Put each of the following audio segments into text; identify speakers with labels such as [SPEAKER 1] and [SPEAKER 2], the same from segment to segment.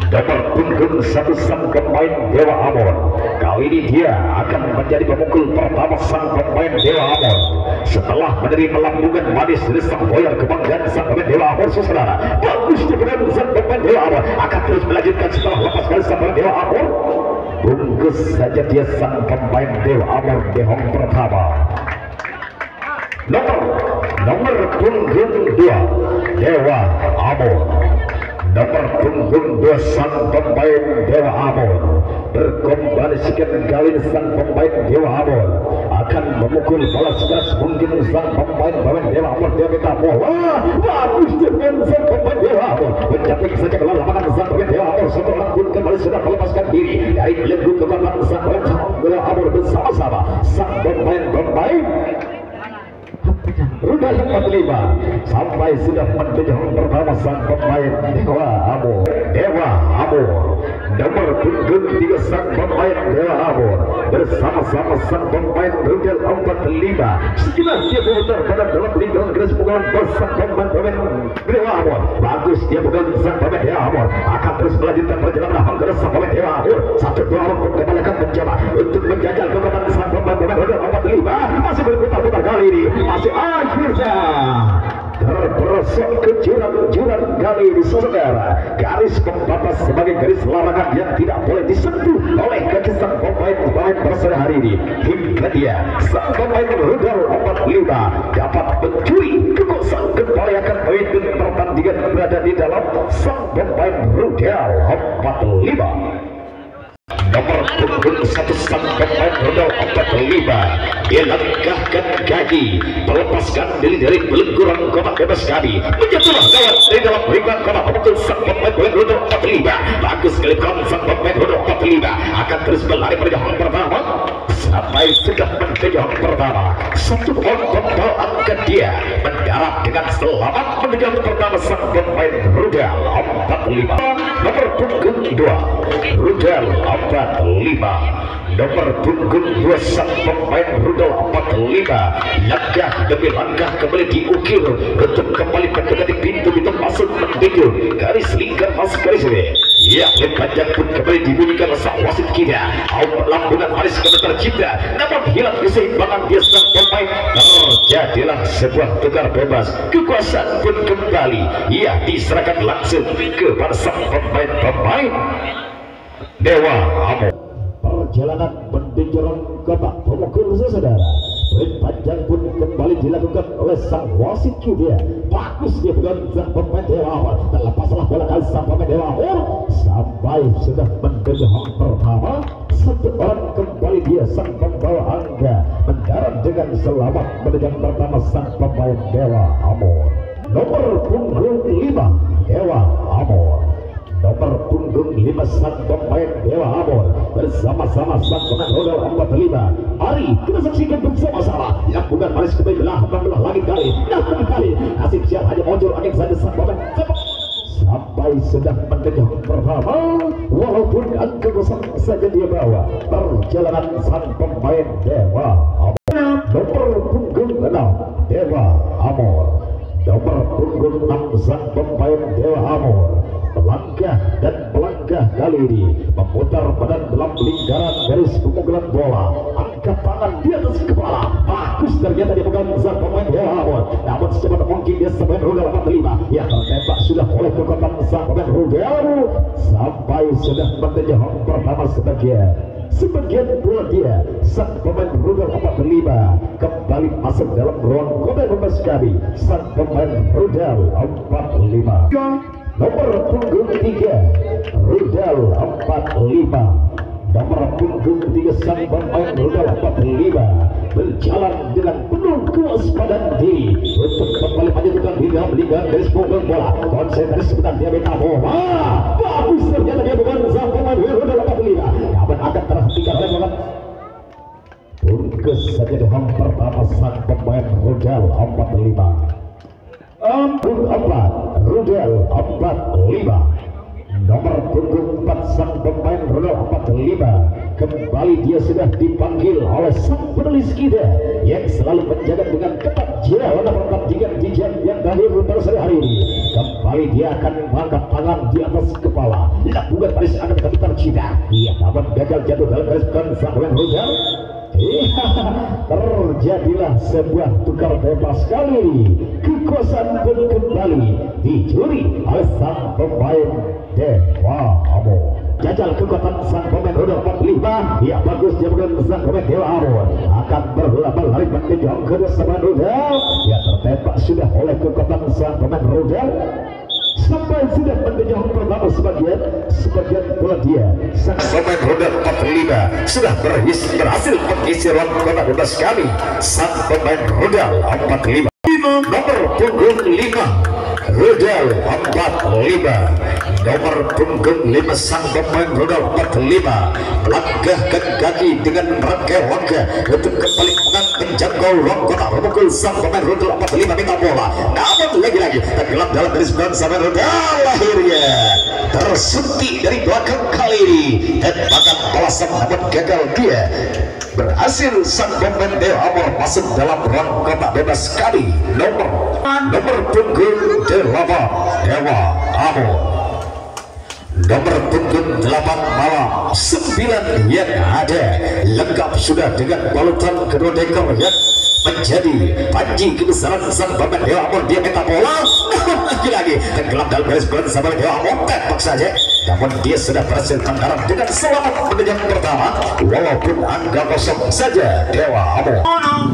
[SPEAKER 1] Nomor punggung 1 sang pemain Dewa Amon. Kali ini dia akan menjadi pemukul pertama sang pemain Dewa Amon. Setelah menerima lambungan manis dari sang boyar kebanggaan sang pemain Dewa Amon, saudara. Bagus dengan sang pemain Dewa Amon akan terus melanjutkan setelah lepas kali sang pemain Dewa Amon. Bungkus saja dia sang pemain Dewa Amon di hong pertama. Nomor punggung 2 Dewa Amon. Nomor punggung 2 sang pemain Dewa Amon. Berkombinasikan kali sang pemain Dewa Amon akan memukul balas keras mungkin sang pemain Dewa Amon. Dia minta bola, bagus dengan sang pemain Dewa Amon mencapai saja ke lapangan sang pemain Dewa Amon. Setelah pun kembali sudah melepaskan diri dari belenggu kekuatan sang pemain Dewa Amon bersama-sama sang pemain Rudal 45 sampai sudah menjadi pertama sang pemain Dewa Amon. Nomor punggung 3 sang pemain Dewa Amon bersama-sama sang pemain Rudal 45. Sekitar dia memutar pada dalam lingkaran garis pukulan sang pemain Dewa Amon. Bagus dia pegang sang pemain Dewa Amon akan terus melanjutkan perjalanan hingga sang pemain Dewa Amon. 1-2 orang kembali akan mencoba untuk menjajal kekuatan sang pemain Rudal 45. Masih berputar-putar kali ini, masih akhirnya terperosok ke jurang kali ini, saudara. Garis pembatas sebagai garis larangan yang tidak boleh disentuh oleh kaki sang pemain bersama hari ini. Hingga dia sang pemain Rudal 45 dapat mencuri kekuasaan kembali akan memimpin pertandingan berada di dalam sang pemain Rudal 45. Nomor punggung 1 sang pemain Rudal 45 dia langkahkan kaki melepaskan diri dari belenggu kotak bebas kami, menjatuhlah gawat dari dalam ringan kotak pemukul sang pemain Rudal 45. Bagus sekali sang pemain Rudal 45 akan terus berlari pada hang pertama sampai sudah menjadi hang pertama. 1 poin total angkat dia mendarat dengan selamat menuju hang pertama sang pemain Rudal 45. Nomor punggung 2 Rudal 45. Nomor punggung 2 sang pemain Rudal 45 langkah demi langkah kembali diukir untuk kembali mendekati pintu masuk menuju garis lingkar masuk garis ini. Ya, panjang pun kembali dibunyikan sang wasit kita. Lambungan manis kembali tercipta, namun hilang keseimbangan dia sang pemain. Terjadilah sebuah tukar bebas. Kekuasaan pun kembali ia diserahkan langsung kepada sang pemain Dewa Amon. Perjalanan menuju kotak pemukul, saudara. Poin panjang pun kembali dilakukan oleh sang wasit dia. Bagus dia pegang sang pemain Dewa Amon. Terlepaslah bola kali sang pemain Dewa Amon sampai sudah menjadi hang pertama. 1 orang kembali dia sang pembawa angka mendarat dengan selamat menuju pertama sang pemain Dewa Amon. Nomor punggung 5 Dewa Amon. Nomor punggung 5 sang pemain Dewa Amon bersama-sama sang pemain Rudal 45. Mari kita saksikan bersama-sama yang bukan manis kembali belah lagi kali. Nasib siap hanya muncul angin saja sang pemain sampai sudah menjadi pertama. Walaupun angka kosong saja dia bawa perjalanan sang pemain Dewa Amon. Nomor punggung 6 Dewa Amon. Nomor punggung 6 sang pemain Dewa Amon melangkah kali ini memutar badan dalam lingkaran garis pemukulan bola. Angkat tangan di atas kepala. Bagus ternyata dia pegang sang pemain Dewa Amon. Namun secepat mungkin dia pemain Rudal 45 yang tertembak sudah oleh kekuatan sang pemain Rudal sampai sudah menjadi hang pertama sebagian bola dia sang pemain Rudal 45 kembali masuk dalam ruang kotak bebas kami sang pemain Rudal 45. Nomor punggung 3 Rudal 45. Nomor punggung 3 sang pemain Rudal 45 berjalan dengan penuh kewaspadaan diri untuk kembali menyatukan di dalam lingkaran garis punggung bola. Konsentrasi sebentar dia minta bola. Bagus ternyata dia bukan sang pemain Rudal 45. Namun akan terhentikan oleh pemain. Bungkus saja di hang pertama sang pemain Rudal 45. Rudal 45. Nomor punggung 4 sang pemain Rudal 45. Kembali dia sudah dipanggil oleh sang penulis kita yang selalu menjaga dengan ketat jalan pertandingan di jam yang terakhir pada sore hari ini. Kembali dia akan mengangkat tangan di atas kepala, lakukan baris akan keputar cita. Ia namun gagal jatuh dalam baris sang pemain Rudal. Terjadilah sebuah tukar bebas kali ini. Kekuasaan pun kembali dicuri oleh sang pemain Dewa Amor. Jajal kekuatan sang pemain Rudal 45. Ya bagus dia menggunakan sang pemain Dewa Amor. Akan berlari menuju kedua sang Rudal. Ya tertembak sudah oleh kekuatan sang pemain Rudal. Sampai sudah menjauh pertama sebagian bola dia sang pemain Rudal 45 sudah berhasil mengisi ruang kotak bebas kami. Sang pemain Rudal 45 nomor punggung 5 Rudal 45 nomor punggung 5 sang pemain Rudal 45 melangkahkan kaki dengan rangka-rangka untuk kembali menjangkau ruang kotak memukul sang pemain Rudal 45 minta bola. Namun lagi-lagi tenggelam dalam garis belakang sang pemain Rudal, akhirnya tersuntik dari belakang kali ini dan bahkan balasan namun gagal dia. Berhasil sang pemain Dewa Amor masuk dalam ruang kotak bebas kali nomor punggung 8 Dewa Amor. Nomor punggung 8 malam 9 yang ada lengkap sudah dengan balutan kedua dekor yang menjadi panji kebesaran sang pemain Dewa Amor. Dia minta bola lagi-lagi tenggelam dalam garis belakang sang pemain Dewa Amor, tembak saja. Namun dia sudah berhasil tangkaran dengan selamat menit yang pertama walaupun angka kosong saja Dewa Amor.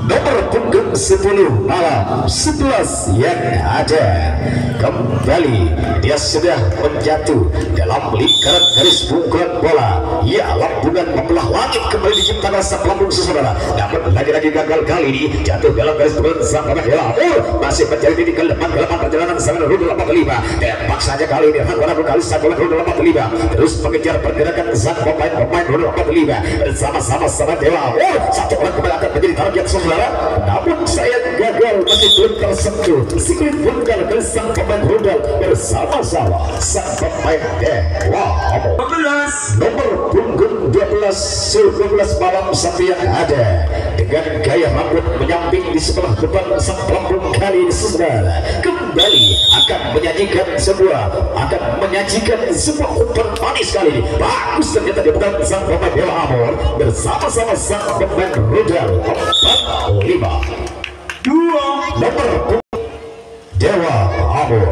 [SPEAKER 1] Nomor punggung 10 malam 11 yang ada kembali dia sudah menjatuh dalam lingkaran garis pukulan bola. Ya lambungan membelah langit kembali diciptakan sang lambung saudara. Namun lagi-lagi gagal kali ini jatuh dalam garis pukulan sang pemain Dewa Amor. Masih mencari titik kelemahan perjalanan sang Rudal 45. Tembak saja kali ini ragu kali sang pemain Rudal 45 terus mengejar pergerakan sang pemain Rudal 45 bersama-sama sama Dewa Amor. Satu orang kembali akan menjadi target saudara. Namun saya gagal, masih belum tersentuh sikit pun dari sang pemain Rudal bersama-sama sang pemain Dewa Amor. Nomor punggung 12 malam satu yang ada dengan gaya rambut menyamping di sebelah depan sang pelampung kali ini saudara kembali akan menyajikan sebuah umpan manis kali ini. Bagus ternyata dia bukan sang pemain Dewa Amor bersama-sama sang pemain Rudal 45. Nomor Dewa Amor.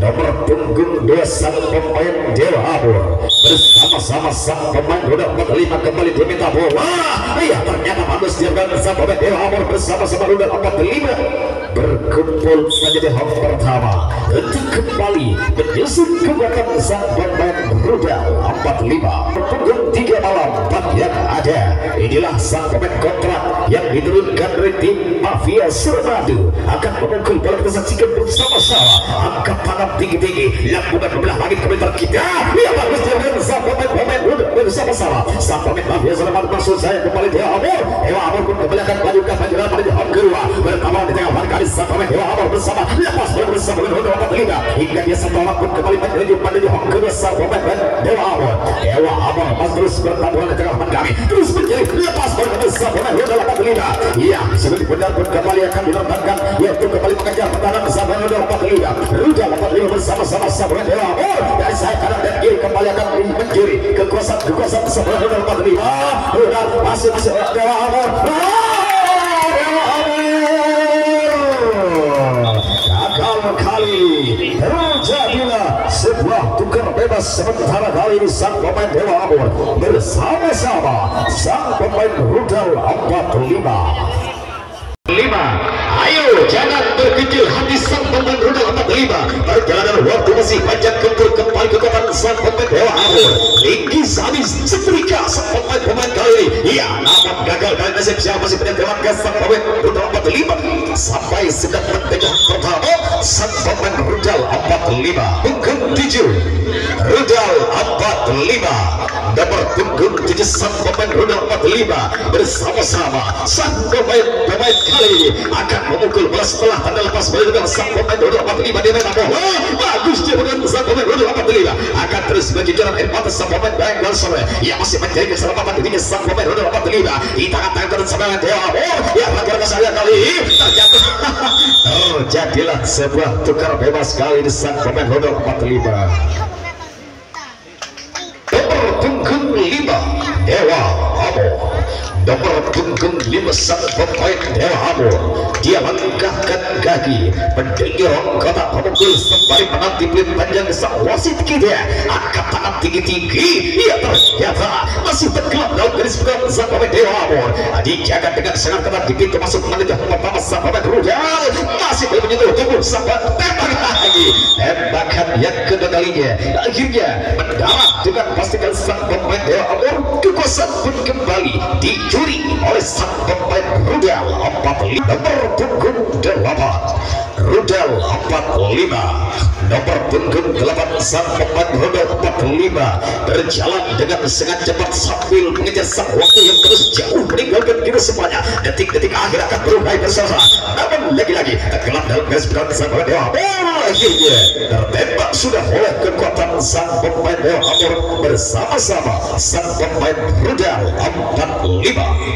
[SPEAKER 1] Nomor punggung 2 sang pemain Dewa Amor bersama-sama sang pemain Rudal 45 kembali diminta bola. Iya ternyata bagus dia dan sang pemain Dewa Amor bersama-sama Rudal 45 berkumpul saja di home pertama untuk kembali menyusun kekuatan sang pemain Rudal 45. Punggung 3 malam 4 yang ada inilah sang pemain kontrak yang diturunkan dari tim Mafia Suramadu akan memukul bola. Kita saksikan bersama-sama angkat tangan tinggi-tinggi lambungan belah langit komentar kita. Ia bagus dia sang pemain Rudal bersama-sama sang pemain Mafia Suramadu maksud saya kembali Dewa Amor. Dewa Amor pun kembali akan majukan pada di home kedua bertambah di tengah kali sang pemain Dewa Amor bersama lepas bola bersama Rudal 45 hingga dia setelah pun kembali menuju pada di home kedua sang pemain Dewa Amor. Dewa Amor masih terus bertabuhan di tengah kami terus menjadi lepas bola bersama pemain Rudal 45. Iya sebelum benar pun kembali akan dilontarkan yaitu kembali mengejar pertahanan bersama Rudal 45. Rudal 45 bersama-sama sang pemain Dewa Amor dari sayap kanan dan kiri kembali akan mencuri kekuasaan bersama Rudal 45. Rudal masih Dewa Amor. Kali terjadilah sebuah tukar bebas sementara kali ini sang pemain Dewa Amor bersama-sama sang pemain Rudal 45. Ayo jangan berkecil hati sang pemain Rudal 45. Perjalanan waktu masih panjang kembali ke kekuatan sang pemain Dewa Amor. Tinggi sadis setrika sang pemain kali ini. Ya namun gagal kali nasib masih penentuan sang pemain Rudal 45 sampai sedang mentegak pertama sang pemain Rudal 45 punggung 7 Rudal 45 45 nomor punggung 7 sang pemain rudal 45 bersama-sama sang pemain kali ini akan memukul bola setelah tanda lepas bola dengan sang pemain rudal 45 dia main bola bagus dia dengan sang pemain rudal 45 akan terus berjalan air mata sang pemain Bengal sore yang masih mencari keselamatan dirinya sang pemain rudal 45 di tangan dan serangan Dewa yang lakukan saya kali ini terjatuh terjadilah sebuah tukar bebas kali di sang pemain rudal 45 nomor punggung 5 Dewa Amor nomor punggung 5 sang pemain Dewa Amor dia melangkahkan kaki mendorong kotak pemukul sembari menanti peluit panjang sang wasit kita angkat tangan tinggi-tinggi ia ternyata masih tenggelam dalam garis pegang sang pemain Dewa Amor dijaga dengan sangat ketat di pintu masuk menit pertama sang pemain rudal masih belum menyentuh tubuh sang tembak lagi tembakan yang kedua kalinya akhirnya mendarat dengan pastikan sang pemain Dewa Amor kekuasaan pun kembali dicuri oleh sang pemain rudal 45 nomor punggung 8 rudal 45 nomor punggung 8 sang pemain rudal 45 berjalan dengan sangat cepat sambil mengejar sang waktu yang terus jauh meninggalkan kita semuanya detik-detik akhir akan berurai bersama namun lagi-lagi tenggelam dalam garis pegang sang pemain Dewa Amor akhirnya tertembak sudah oleh kekuatan sang pemain Dewa Amor bersama-sama sang pemain rudal 45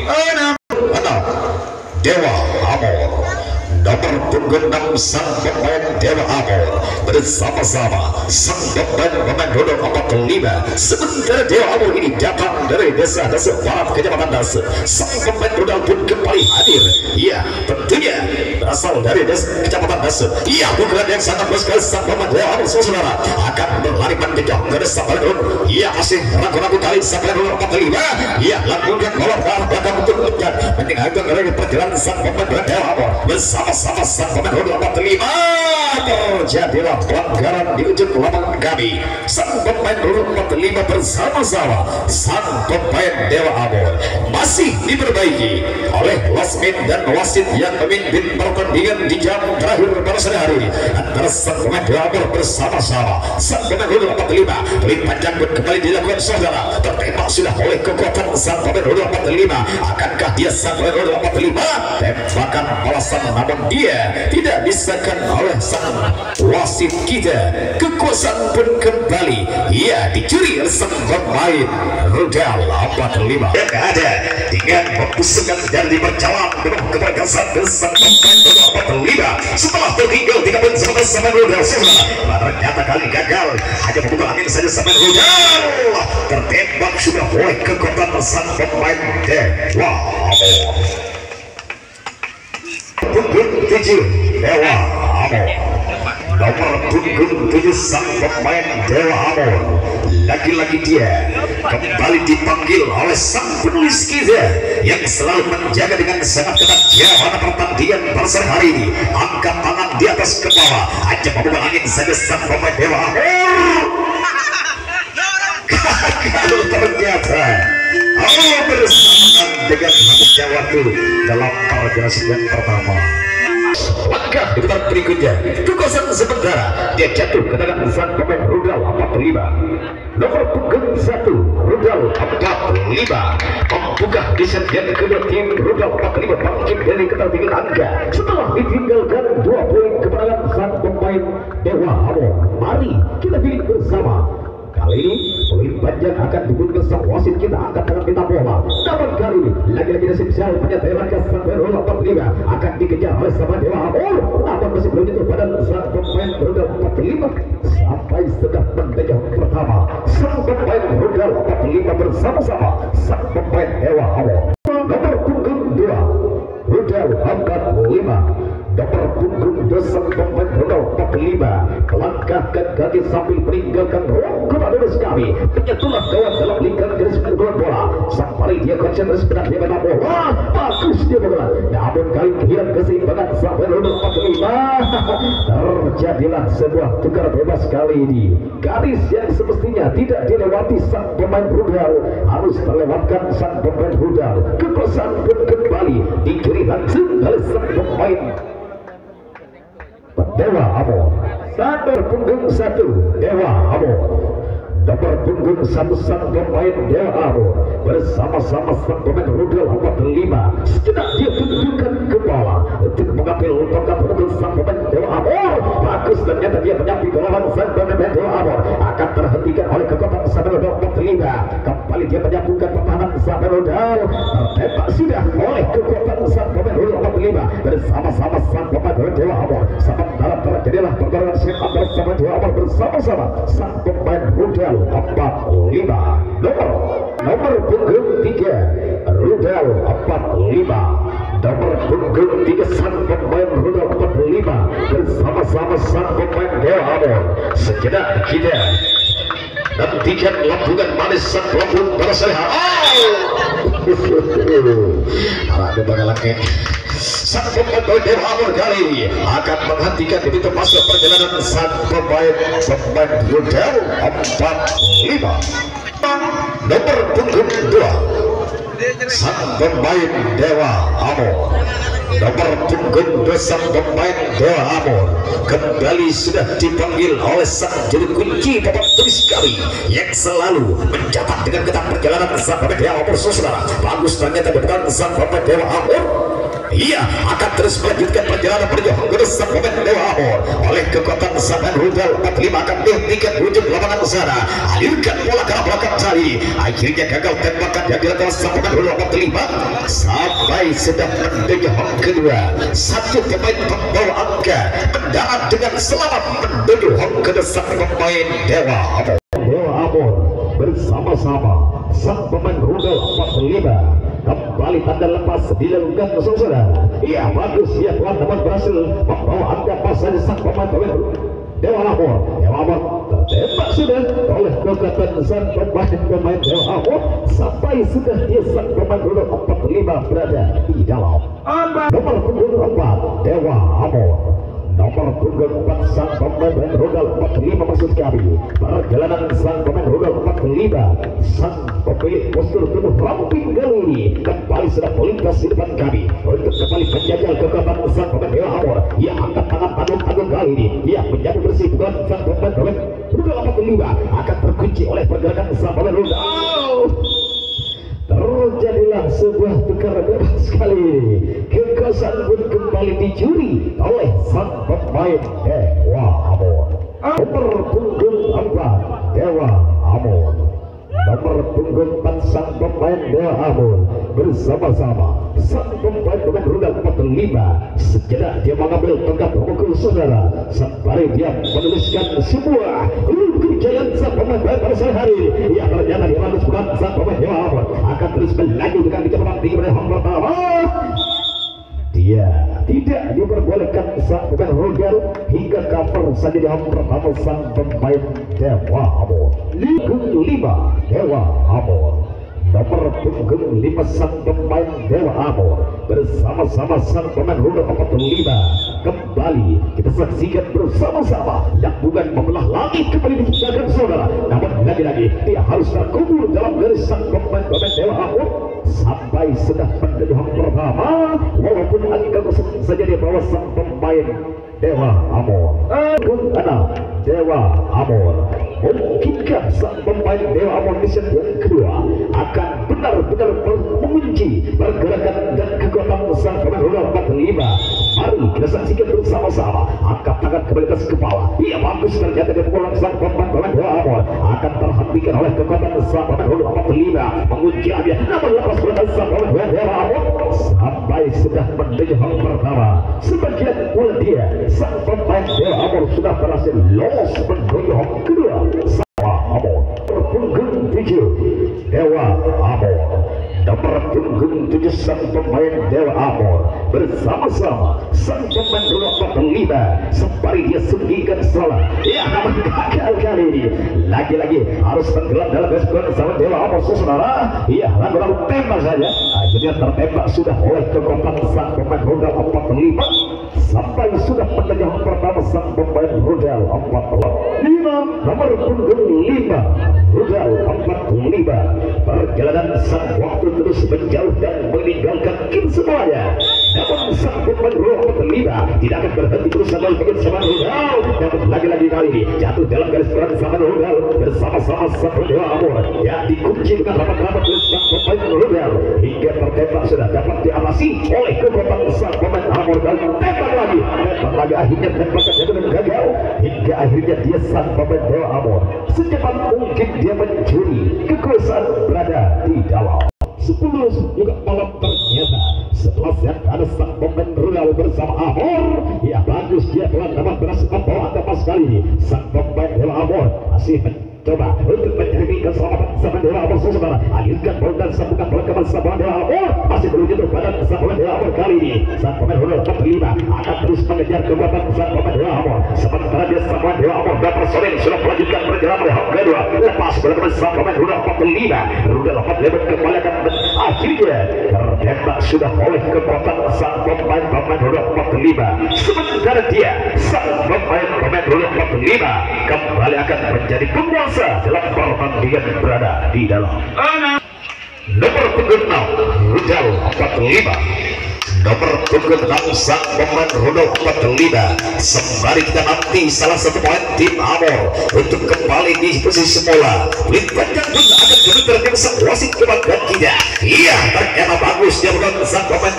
[SPEAKER 1] Dewa Amor nomor punggung 6 sang pemain Dewa Amor bersama-sama sang pemain rudal 45 sementara Dewa Amor ini datang dari desa barat kecamatan Dase sang pemain rudal pun kembali hadir iya tentunya berasal dari desa kecamatan Dase iya pukulan yang sangat bagus sekali sang pemain Dewa Amor saudara akan berlari mengejar ke desa barat ia masih ragu-ragu kali sang pemain rudal 45 ia lakukan bola ke arah belakang untuk mengejar meninggalkan dari perjalanan sang pemain Dewa Amor bersama-sama sang pemain rudal 45 terjadilah pelanggaran di ujung lapangan kami sang pemain rudal 45 bersama-sama sang pemain Dewa Amor masih diperbaiki oleh wasit dan wasit yang memimpin pertandingan di jam terakhir pada sore hari ini antara sang pemain Dewa Amor bersama-sama sang pemain rudal 45 peluit panjang pun kembali dilakukan saudara tertembak sudah oleh kekuatan sang pemain rudal 45 akankah dia sang pemain rudal 45 tembakan balasan namun dia tidak disahkan oleh sang wasit kita kekuasaan pun kembali ia dicuri oleh sang pemain rudal 45 yang ada dengan membusungkan dan berjalan dengan keberkasan sang pemain rudal 45 setelah tertinggal 3 poin sama rudal ternyata kali gagal hanya membuka angin saja sama rudal tertembak sudah oleh kekuatan sang pemain Dewa Amor punggung 7 Dewa Amor nomor punggung 7 sang pemain Dewa Amor lagi-lagi dia kembali dipanggil oleh sang penulis kita yang selalu menjaga dengan sangat ketat jawaban pertandingan pada sore hari ini angkat tangan di atas kepala aja membuka angin saja sang pemain Dewa Amor kalau ternyata bersama dengan habisnya waktu dalam perjalanan yang pertama langkah di putaran berikutnya kekuasaan sementara dia jatuh ke tangan sang pemain rudal 45 nomor punggung 1 rudal 45 membuka desain yang kedua tim rudal 45 bangkit dari ketertinggalan angka setelah ditinggalkan 2 poin kemenangan sang pemain Dewa Amor mari kita pilih bersama kali ini peluit panjang akan dibutuhkan sang wasit kita angkat tangan minta bola namun kali ini lagi-lagi nasib sial penyertaan ke sang pemain rudal 45 akan dikejar oleh sama Dewa Amor namun masih belum itu pada sang pemain rudal 45 sampai sudah mendekat pertama sang pemain rudal 45 bersama-sama sang pemain Dewa Amor nomor punggung 2 rudal 45 nomor punggung 2 sang pemain rudal 45 melangkahkan kaki sambil meninggalkan ruang kepada kami penyetulah kawan dalam lingkaran garis pukulan bola sampai dia konsentrasi benar dia kata bola bagus dia bola namun kali kehilangan keseimbangan sang pemain rudal 45 terjadilah sebuah tukar bebas kali ini garis yang semestinya tidak dilewati sang pemain rudal harus terlewatkan sang pemain rudal kekuasaan pun kembali dicuri langsung oleh sang pemain Dewa Amor nomor punggung 1 Dewa Amor nomor punggung 1 sang pemain Dewa Amor bersama-sama sang pemain rudal 45 sejenak dia tunjukkan kepala untuk mengambil tongkat rudal sang pemain Dewa Amor. Bagus, ternyata dia menyamping lawan sang pemain Dewa Amor akan terhentikan oleh kekuatan sang rudal 45. Kembali dia menyambungkan pertahanan sang rudal, tertembak sudah oleh kekuatan sang pemain rudal 45 bersama-sama sang pemain Dewa Amor. Sementara terjadilah pertarungan sengit antara sang Dewa Amor bersama-sama sang pemain rudal 45. Nomor punggung 3 rudal 45, nomor punggung 3 sang pemain rudal 45 bersama-sama sang pemain Dewa Amor. Sejenak kita nantikan lambungan manis sang lambung pada sore hari. Ada banget sang pemain Dewa Amor kali ini akan menghentikan di pintu masuk perjalanan sang pemain rudal 45. Nomor punggung 2 sang pemain Dewa Amor, nomor punggung 2 sang pemain Dewa Amor kembali sudah dipanggil oleh sang juru kunci papan tulis kami yang selalu mencatat dengan ketat perjalanan sang pemain Dewa Amor. Saudara, bagus ternyata bukan sang pemain Dewa Amor. Ia akan terus melanjutkan perjalanan menuju ke sang pemain Dewa Amor oleh kekuatan sang rudal 45 akan dihentikan ujung lapangan sana. Alirkan bola ke arah belakang tadi, akhirnya gagal tembakan yang dilakukan sang pemain rudal 45 sampai sudah menuju kedua. Satu pemain pembawa angka mendarat dengan selamat menuju ke sang pemain Dewa Amor. Dewa Amor bersama-sama sang pemain rudal 45 kembali tanda lepas dilakukan saudara. Iya, bagus ya teman-teman, berhasil membawa angka pas saja sang pemain Dewa Amor. Dewa Amor tertembak sudah oleh kekuatan sang pemain Dewa Amor sampai sudah dia sang pemain rudal 45 berada di dalam. Nomor punggung 4 Dewa Amor, nomor punggung 4 sang pemain rudal 45 maksud kami. Perjalanan sang pemain rudal 45 sang pemilik postur tubuh ramping kali ini kembali sudah melintas di depan kami untuk kembali menjajal kekuatan sang pemain Dewa Amor. Ia angkat tangan tanggung kali ini, ia menjadi bersih bukan sang pemain rudal 45 akan terkunci oleh pergerakan sang pemain rudal. Terjadilah sebuah tukar bebas sekali. Kekuasaan pun kembali dicuri oleh sang pemain Dewa Amor. Nomor punggung 4 Dewa Amor, nomor punggung 4 sang pemain Dewa Amor bersama-sama sang pemain rudal 45 sejenak dia mengambil tongkat pukul saudara sampai dia menuliskan sebuah kejayaan sang pemain pada sore hari ini. Ia ternyata dilakukan sang pemain Dewa Amor akan terus berlanjut dengan kecepatan tinggi pada hang pertama. Dia tidak diperbolehkan sang pemain rudal hingga cover saja di hang pertama sang pemain Dewa Amor. Punggung 5 Dewa Amor, nomor punggung 5 sang pemain Dewa Amor bersama-sama sang pemain rudal 45 kembali kita saksikan bersama-sama lambungan membelah langit kembali diciptakan saudara. Namun lagi-lagi dia harus terkubur dalam garis sang pemain Dewa Amor sampai sudah menuju hang pertama, walaupun angka saja dia bawa sang pemain Dewa Amor. Punggung 6 Dewa Amor, mungkinkah sang pemain Dewa Amor di set yang kedua akan benar-benar mengunci pergerakan dan kekuatan sang pemain rudal 45. Mari kita saksikan bersama-sama. Angkat tangan kembali ke kepala. Ia bagus, ternyata dia pulang sang pemain Dewa Amor akan terhentikan oleh kekuatan sang pemain rudal 45 mengunci dia. Namun lepas berada sang pemain Dewa Amor sampai sudah menuju hang pertama. Sebagian pula dia sang pemain Dewa Amor sudah berhasil lolos menuju hang kedua. Dewa Amor, punggung 7 Dewa Amor, nomor punggung 7 sang pemain Dewa Amor bersama-sama sang pemain rudal 45 sembari dia sembunyikan salah. Ya, namun gagal kali ini. Lagi-lagi harus tenggelam dalam gasukan sama Dewa Amor saudara. Iya, lalu tembak saja akhirnya tertembak sudah oleh kekuatan sang pemain rudal 45 sampai sudah penegak pertama sang pemain rudal 45. Nomor punggung 5 rudal 45 perjalanan sang waktu terus menjauh dan meninggalkan tim semuanya. namun sang pemain Rudal terlibat tidak akan berhenti terus sampai bagian sama Rudal. Namun lagi-lagi kali ini jatuh dalam garis perang sama Rudal bersama-sama sang Dewa Amor yang dikunci dengan rapat-rapat oleh sang pemain Rudal hingga tertembak sudah dapat diawasi oleh kekuatan sang pemain Amor dan tembak lagi akhirnya tembakannya dengan gagal hingga akhirnya dia sang pemain Dewa Amor secepat mungkin dia mencuri kekuasaan berada di dalam 10 juga malam. Ternyata setelah siap ada sang pemain Rudal bersama Amor ya bagus dia telah dapat berhasil membawa tempat sekali sang pemain Dewa Amor masih coba untuk mencari keselamatan sama Dewa Amor saudara. Alirkan bola dan sambungkan bola kepada sang pemain Dewa Amor masih menuju ke badan sang pemain Dewa Amor kali ini sang pemain Rudal terlibat akan terus mengejar kekuatan sang pemain Dewa Amor sementara dia sang pemain Dewa Amor dapat sore sudah melanjutkan perjalanan round kedua lepas bola kepada sang pemain Rudal terlibat Rudal lebat kembali akan akhirnya tertembak sudah oleh kekuatan sang pemain Rudal terlibat sementara dia sang pemain Rudal terlibat kembali akan menjadi penguasa dalam pertandingan berada di dalam nomor punggung 6 Rudal 45 nomor punggung 6 sang pemain Rudal 45 sembari kita nanti salah satu pemain tim Amor untuk kembali di posisi semula pelit panjang pun akan gemeter dengan sang wasit kebanggaan kita. Iya ternyata bagus dia bukan sang pemain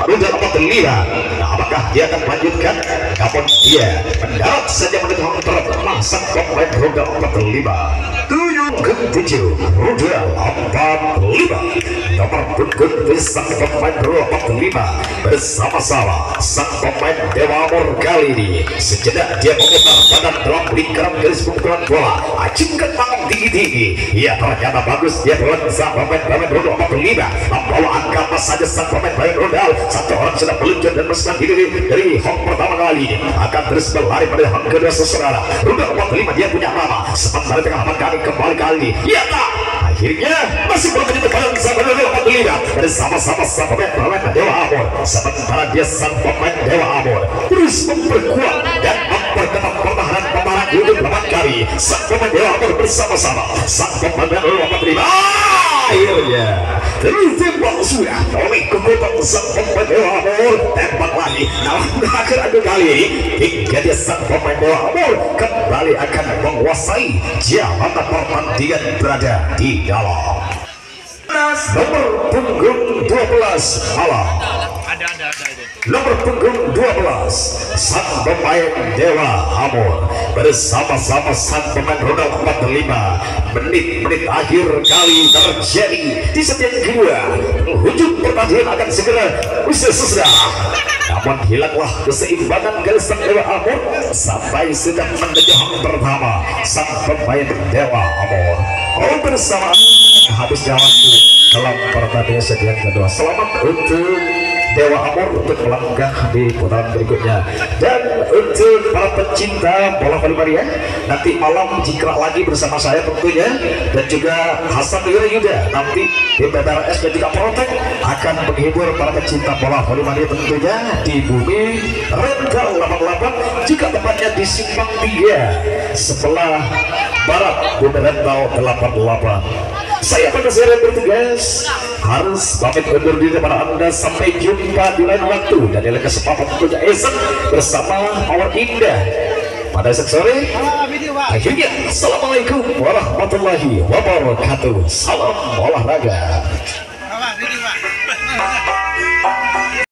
[SPEAKER 1] Rudal 45. Nah, apakah dia akan melanjutkan namun dia mendarat saja mendekat terbang sang pemain Rudal 45 7 Rudal 45 nomor punggung sang pemain Rudal 45 bersama-sama sang pemain Dewa Amor kali ini sejenak dia memutar badan dalam lingkaran garis pukulan bola acungkan tangan tinggi-tinggi ya ternyata bagus dia bukan sang pemain Rudal 45 membawa angka pas saja sang pemain Rudal satu orang sudah meluncur dan menyerang diri dari hong pertama kali akan terus berlari pada hong kedua saudara. Rudal 45 dia punya nama sementara tengah kami kembali kali ini ya tak akhirnya masih belum menyentuh pada sang Rudal 45 bersama-sama sang pemain Dewa Amor sementara dia sang pemain Dewa Amor terus memperkuat dan memperketat pertahanan hidup lawan kali sang pemain Dewa Amor bersama-sama sang pemain Dewa 45 akhirnya terus tembak sudah oleh kekuatan sang pemain Dewa Amor tembak lagi namun akhir adu kali ini hingga dia sang pemain Dewa Amor kembali akan menguasai jalan pertandingan berada di dalam nomor punggung 12 malam nomor punggung 12 sang pemain Dewa Amor bersama-sama sang pemain Rudal 45 menit-menit akhir kali terjadi di setiap kedua penghujung pertandingan akan segera usai sudah namun hilanglah keseimbangan garis sang Dewa Amor sampai sudah mendekat pertama sang pemain Dewa Amor bersama habisnya waktu dalam pertandingan setiap kedua. Selamat untuk Dewa Amor untuk melangkah di putaran berikutnya dan untuk para pecinta bola voli nanti malam jika lagi bersama saya tentunya dan juga Hasan Yuda nanti di PPRS dan juga Protek akan menghibur para pecinta bola voli tentunya di Bumi Rental 88 juga tepatnya di Simpang 3 sebelah barat Bumi Rental 88. Saya pada saya bertugas harus pamit undur diri kepada Anda sampai jumpa di lain waktu dan dalam kesempatan tentunya esok bersama Power Indah pada esok sore. Akhirnya assalamualaikum warahmatullahi wabarakatuh. Salam olahraga.